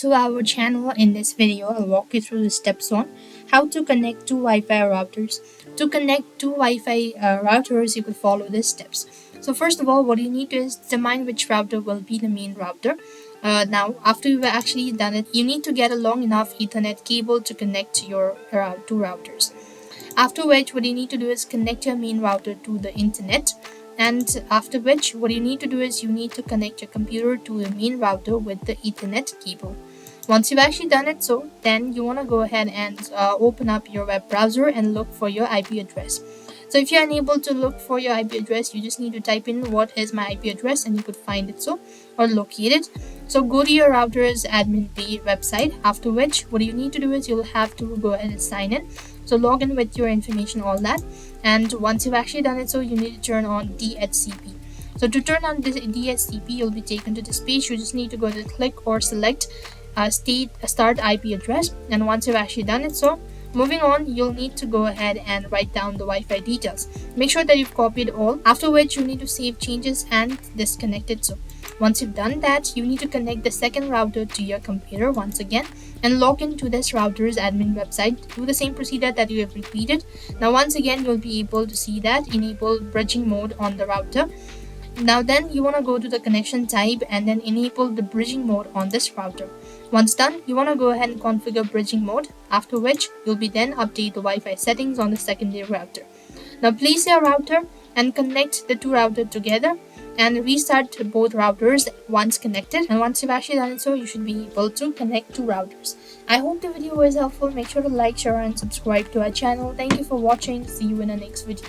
to our channel. In this video, I'll walk you through the steps on how to connect two Wi-Fi routers. To connect two Wi-Fi routers, you could follow these steps. So first of all, what you need to is determine which router will be the main router. Now, after you've actually done it, you need to get a long enough Ethernet cable to connect your two routers. After which, what you need to do is connect your main router to the internet. And after which, what you need to do is you need to connect your computer to the main router with the Ethernet cable. Once you've actually done it, then you want to go ahead and open up your web browser and look for your IP address. So if you're unable to look for your IP address, you just need to type in what is my IP address and you could find it or locate it. So go to your router's admin page website, after which what you need to do is you'll have to go ahead and sign in. So log in with your information, all that. And once you've actually done it, you need to turn on DHCP. So to turn on this DHCP, you'll be taken to this page. You just need to go to click or select start IP address. And once you've actually done it, moving on, you'll need to go ahead and write down the Wi-Fi details. Make sure that you've copied all, after which you need to save changes and disconnect it. So once you've done that, you need to connect the second router to your computer once again and log into this router's admin website. Do the same procedure that you have repeated. Now once again, you'll be able to see that enable bridging mode on the router. Now then you want to go to the connection type and then enable the bridging mode on this router. Once done, you want to go ahead and configure bridging mode, after which you'll be then update the Wi-Fi settings on the secondary router. Now place your router and connect the two routers together and restart both routers once connected. And once you've actually done it, you should be able to connect two routers. I hope the video was helpful. Make sure to like, share and subscribe to our channel. Thank you for watching. See you in the next video.